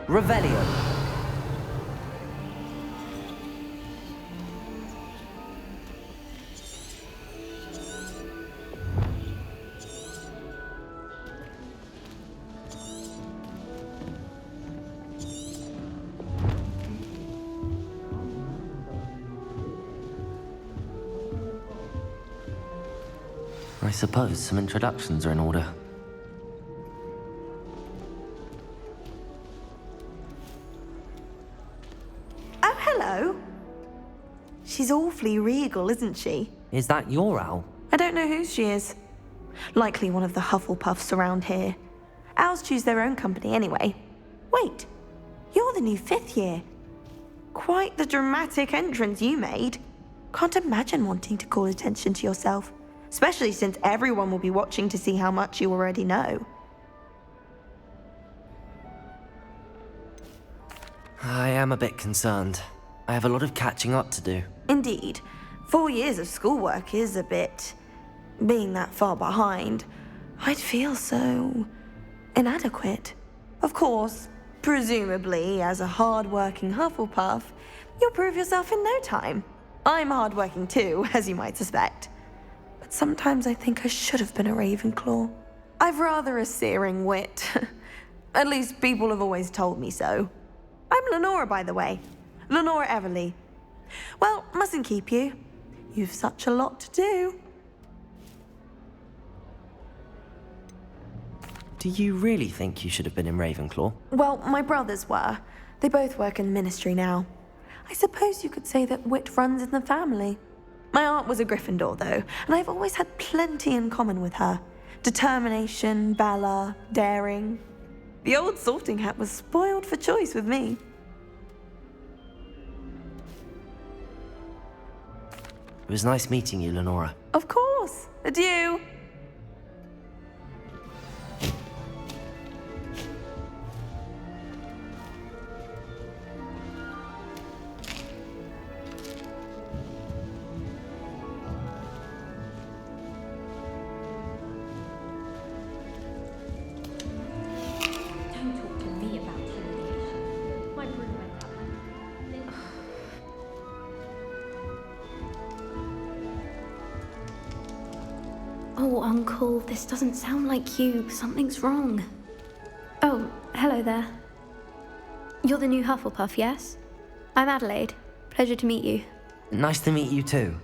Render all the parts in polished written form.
Revelio. I suppose some introductions are in order. Oh, hello. She's awfully regal, isn't she? Is that your owl? I don't know whose she is. Likely one of the Hufflepuffs around here. Owls choose their own company anyway. Wait, you're the new 5th year. Quite the dramatic entrance you made. Can't imagine wanting to call attention to yourself. Especially since everyone will be watching to see how much you already know. I am a bit concerned. I have a lot of catching up to do. Indeed. 4 years of schoolwork is a bit... Being that far behind, I'd feel so... inadequate. Of course, presumably, as a hard-working Hufflepuff, you'll prove yourself in no time. I'm hard-working too, as you might suspect. But sometimes I think I should have been a Ravenclaw. I've rather a searing wit. At least people have always told me so. I'm Lenora, by the way. Lenora Everly. Well, mustn't keep you. You've such a lot to do. Do you really think you should have been in Ravenclaw? Well, my brothers were. They both work in the ministry now. I suppose you could say that wit runs in the family. My aunt was a Gryffindor, though, and I've always had plenty in common with her. Determination, valor, daring. The old sorting hat was spoiled for choice with me. It was nice meeting you, Lenora. Of course. Adieu. Oh, Uncle, this doesn't sound like you. Something's wrong. Oh, hello there. You're the new Hufflepuff, yes? I'm Adelaide. Pleasure to meet you. Nice to meet you too.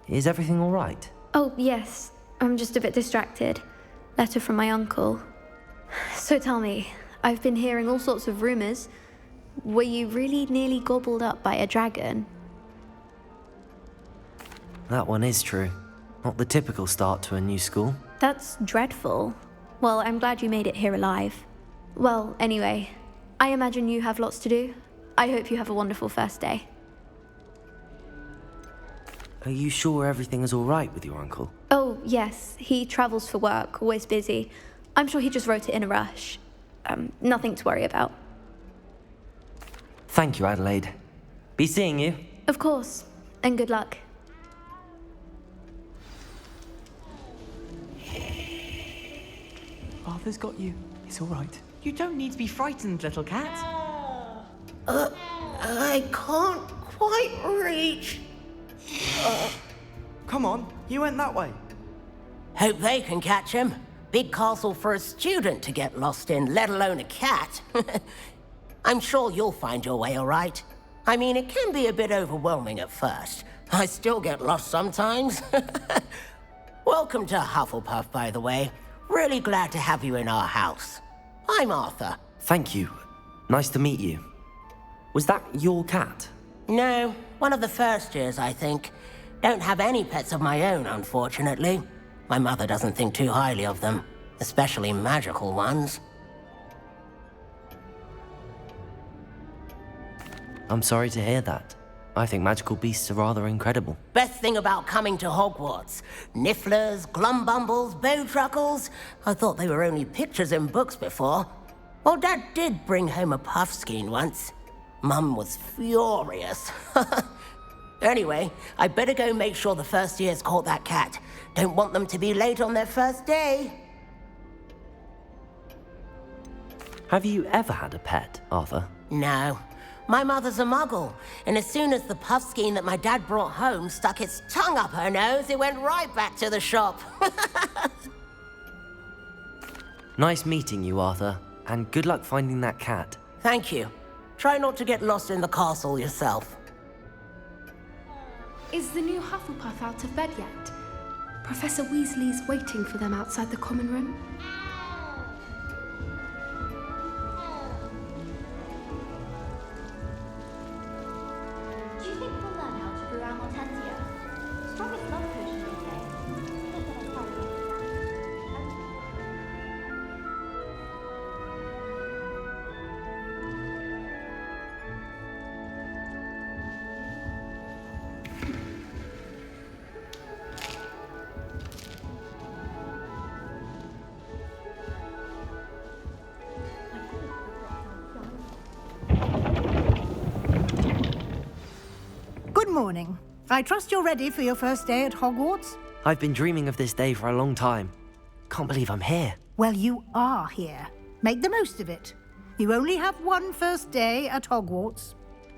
Is everything all right? Oh, yes. I'm just a bit distracted. Letter from my uncle. So tell me, I've been hearing all sorts of rumors. Were you really nearly gobbled up by a dragon? That one is true. Not the typical start to a new school. That's dreadful. Well, I'm glad you made it here alive. Well, anyway, I imagine you have lots to do. I hope you have a wonderful first day. Are you sure everything is all right with your uncle? Oh, yes. He travels for work, always busy. I'm sure he just wrote it in a rush. Nothing to worry about. Thank you, Adelaide. Be seeing you. Of course. And good luck. Arthur's got you. It's all right. You don't need to be frightened, little cat. I can't quite reach. Come on, you went that way. Hope they can catch him. Big castle for a student to get lost in, let alone a cat. I'm sure you'll find your way all right. I mean, it can be a bit overwhelming at first. I still get lost sometimes. Welcome to Hufflepuff, by the way. Really glad to have you in our house. I'm Arthur. Thank you. Nice to meet you. Was that your cat? No, one of the first years, I think. Don't have any pets of my own, unfortunately. My mother doesn't think too highly of them, especially magical ones. I'm sorry to hear that. I think magical beasts are rather incredible. Best thing about coming to Hogwarts. Nifflers, glumbumbles, bowtruckles. I thought they were only pictures in books before. Well, Dad did bring home a puffskein once. Mum was furious. Anyway, I better go make sure the first years caught that cat. Don't want them to be late on their first day. Have you ever had a pet, Arthur? No. My mother's a muggle, and as soon as the puffskein that my dad brought home stuck its tongue up her nose, it went right back to the shop. Nice meeting you, Arthur, and good luck finding that cat. Thank you. Try not to get lost in the castle yourself. Is the new Hufflepuff out of bed yet? Professor Weasley's waiting for them outside the common room. Do you think we'll learn how to brew our Hortensia? Strongest love potion, they say. Good morning. I trust you're ready for your first day at Hogwarts? I've been dreaming of this day for a long time. Can't believe I'm here. Well, you are here. Make the most of it. You only have one first day at Hogwarts.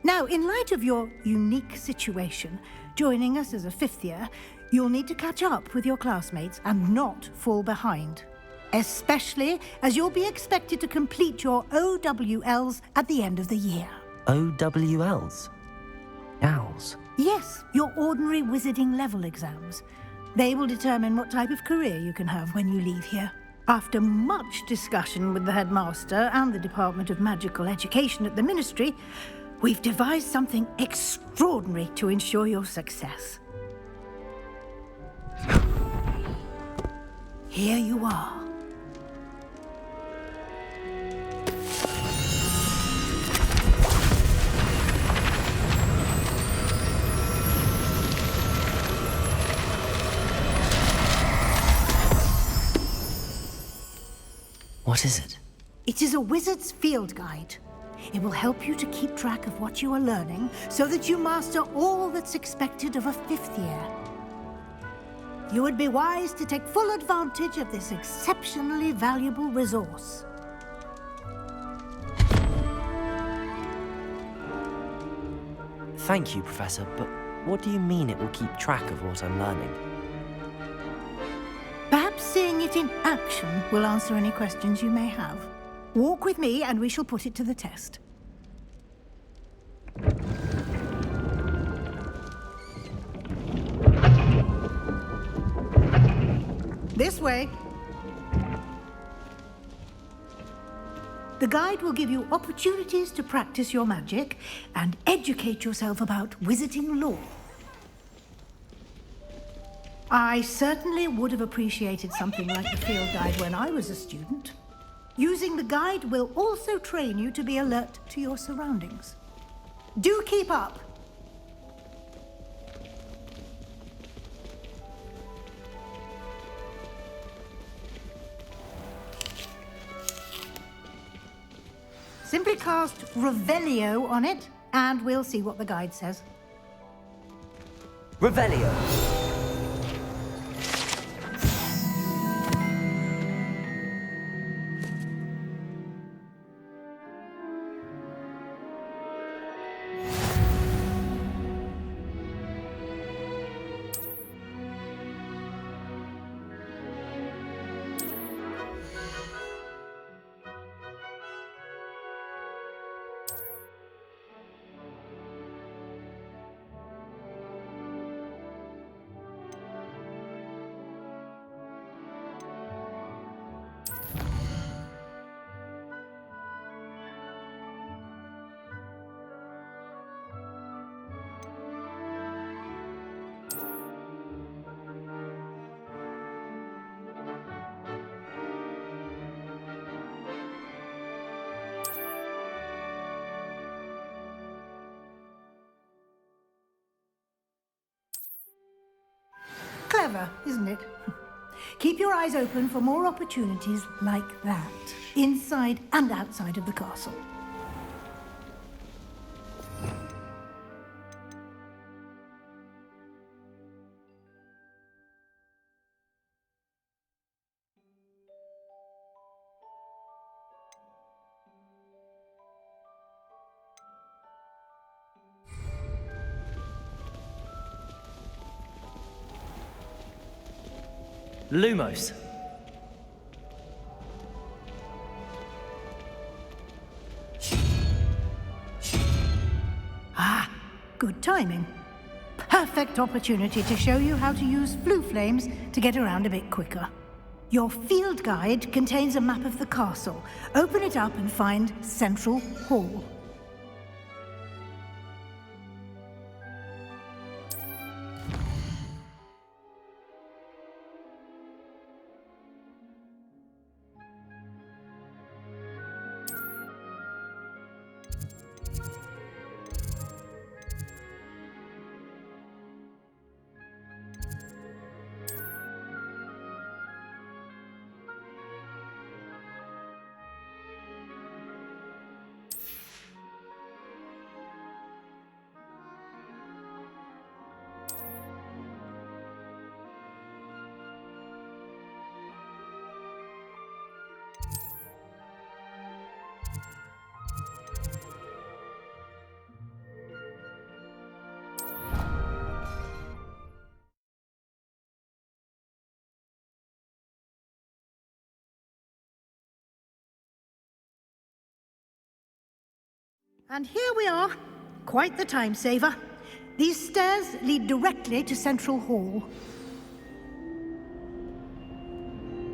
Now, in light of your unique situation, joining us as a fifth year, you'll need to catch up with your classmates and not fall behind. Especially as you'll be expected to complete your OWLs at the end of the year. OWLs? Owls? Yes, your ordinary wizarding level exams. They will determine what type of career you can have when you leave here. After much discussion with the headmaster and the Department of Magical Education at the Ministry, we've devised something extraordinary to ensure your success. Here you are. What is it? It is a wizard's field guide. It will help you to keep track of what you are learning so that you master all that's expected of a fifth year. You would be wise to take full advantage of this exceptionally valuable resource. Thank you, Professor, but what do you mean it will keep track of what I'm learning? Perhaps seeing it in action will answer any questions you may have. Walk with me and we shall put it to the test. This way. The guide will give you opportunities to practice your magic and educate yourself about wizarding lore. I certainly would have appreciated something like the field guide when I was a student. Using the guide will also train you to be alert to your surroundings. Do keep up! Simply cast Revelio on it, and we'll see what the guide says. Revelio! Clever, isn't it? Keep your eyes open for more opportunities like that, inside and outside of the castle. Lumos. Ah, good timing. Perfect opportunity to show you how to use flue flames to get around a bit quicker. Your field guide contains a map of the castle. Open it up and find Central Hall. And here we are. Quite the time saver. These stairs lead directly to Central Hall.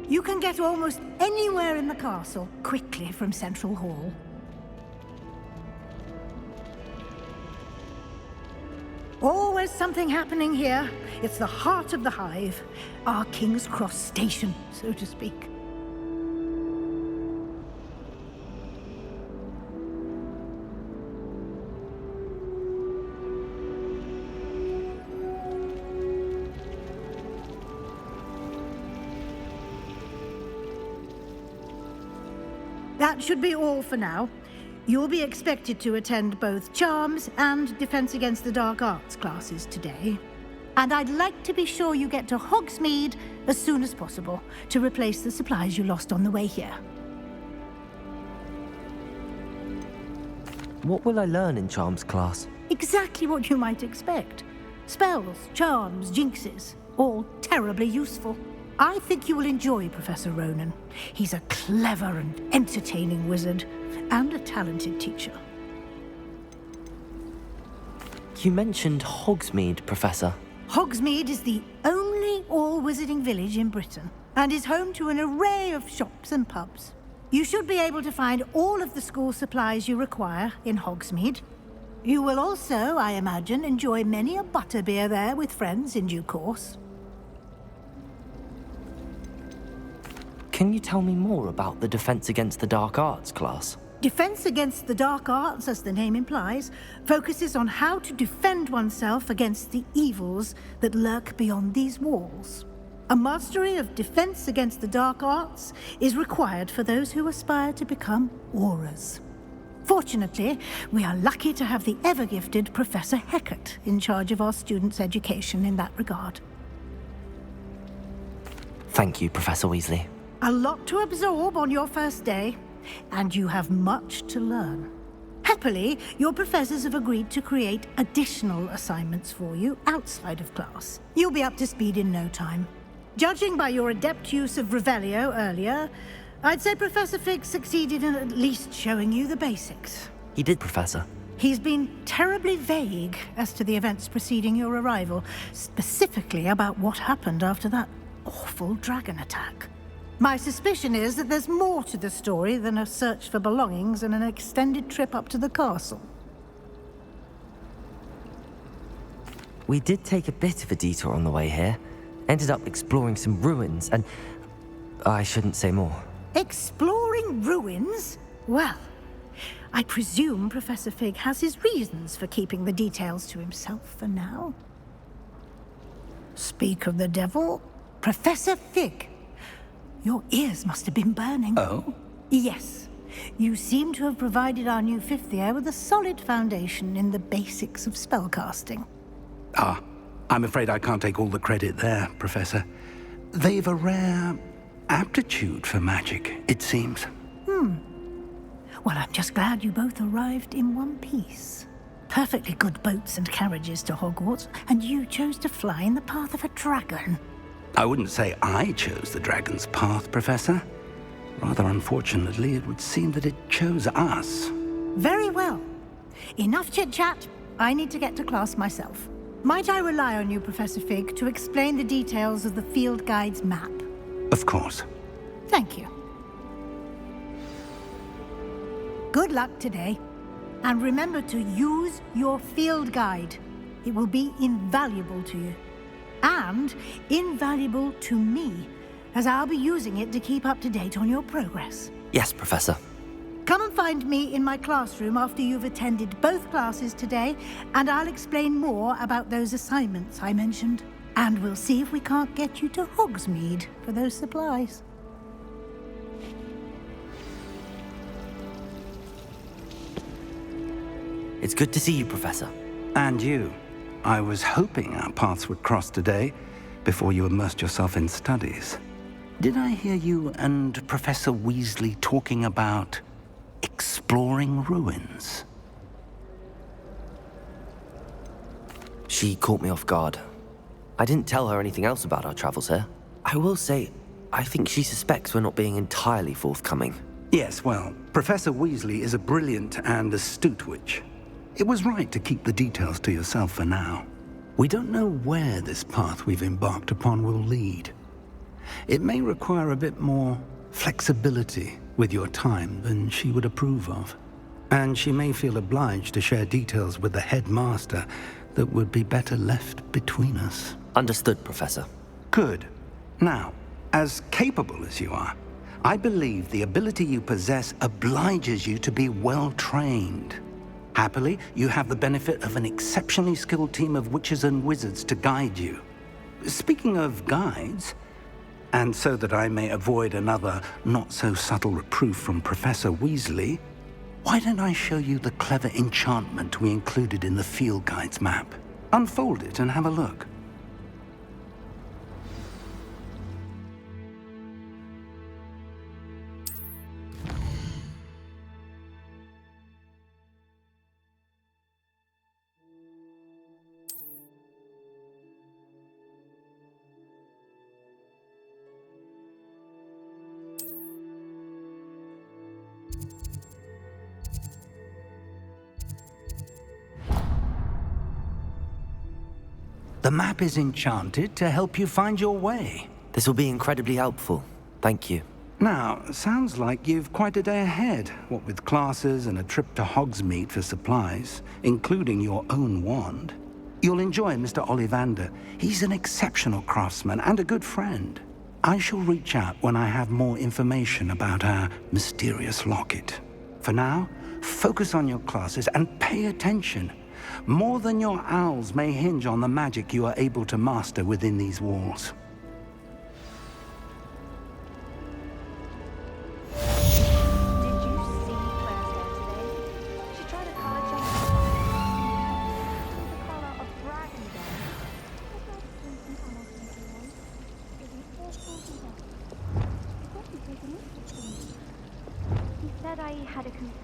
You can get almost anywhere in the castle quickly from Central Hall. Always something happening here. It's the heart of the hive. Our King's Cross station, so to speak. That should be all for now. You'll be expected to attend both Charms and Defense Against the Dark Arts classes today. And I'd like to be sure you get to Hogsmeade as soon as possible to replace the supplies you lost on the way here. What will I learn in Charms class? Exactly what you might expect. Spells, charms, jinxes, all terribly useful. I think you will enjoy Professor Ronan. He's a clever and entertaining wizard, and a talented teacher. You mentioned Hogsmeade, Professor. Hogsmeade is the only all-wizarding village in Britain, and is home to an array of shops and pubs. You should be able to find all of the school supplies you require in Hogsmeade. You will also, I imagine, enjoy many a butterbeer there with friends in due course. Can you tell me more about the Defense Against the Dark Arts class? Defense Against the Dark Arts, as the name implies, focuses on how to defend oneself against the evils that lurk beyond these walls. A mastery of Defense Against the Dark Arts is required for those who aspire to become Aurors. Fortunately, we are lucky to have the ever-gifted Professor Hecat in charge of our students' education in that regard. Thank you, Professor Weasley. A lot to absorb on your first day, and you have much to learn. Happily, your professors have agreed to create additional assignments for you outside of class. You'll be up to speed in no time. Judging by your adept use of Revelio earlier, I'd say Professor Fig succeeded in at least showing you the basics. He did, Professor. He's been terribly vague as to the events preceding your arrival, specifically about what happened after that awful dragon attack. My suspicion is that there's more to the story than a search for belongings and an extended trip up to the castle. We did take a bit of a detour on the way here. Ended up exploring some ruins and... I shouldn't say more. Exploring ruins? Well, I presume Professor Fig has his reasons for keeping the details to himself for now. Speak of the devil, Professor Fig. Your ears must have been burning. Oh? Yes. You seem to have provided our new fifth year with a solid foundation in the basics of spellcasting. Ah, I'm afraid I can't take all the credit there, Professor. They've a rare aptitude for magic, it seems. Well, I'm just glad you both arrived in one piece. Perfectly good boats and carriages to Hogwarts, and you chose to fly in the path of a dragon. I wouldn't say I chose the dragon's path, Professor. Rather unfortunately, it would seem that it chose us. Very well. Enough chit-chat. I need to get to class myself. Might I rely on you, Professor Fig, to explain the details of the field guide's map? Of course. Thank you. Good luck today. And remember to use your field guide. It will be invaluable to you. And invaluable to me, as I'll be using it to keep up to date on your progress. Yes, Professor. Come and find me in my classroom after you've attended both classes today, and I'll explain more about those assignments I mentioned. And we'll see if we can't get you to Hogsmeade for those supplies. It's good to see you, Professor. And you. I was hoping our paths would cross today, before you immersed yourself in studies. Did I hear you and Professor Weasley talking about exploring ruins? She caught me off guard. I didn't tell her anything else about our travels here. I will say, I think she suspects we're not being entirely forthcoming. Yes, well, Professor Weasley is a brilliant and astute witch. It was right to keep the details to yourself for now. We don't know where this path we've embarked upon will lead. It may require a bit more flexibility with your time than she would approve of. And she may feel obliged to share details with the headmaster that would be better left between us. Understood, Professor. Good. Now, as capable as you are, I believe the ability you possess obliges you to be well trained. Happily, you have the benefit of an exceptionally skilled team of witches and wizards to guide you. Speaking of guides, and so that I may avoid another not-so-subtle reproof from Professor Weasley, why don't I show you the clever enchantment we included in the field guide's map? Unfold it and have a look. The map is enchanted to help you find your way. This will be incredibly helpful. Thank you. Now, sounds like you've quite a day ahead, what with classes and a trip to Hogsmeade for supplies, including your own wand. You'll enjoy Mr. Ollivander. He's an exceptional craftsman and a good friend. I shall reach out when I have more information about our mysterious locket. For now, focus on your classes and pay attention. More than your owls may hinge on the magic you are able to master within these walls. He said I had a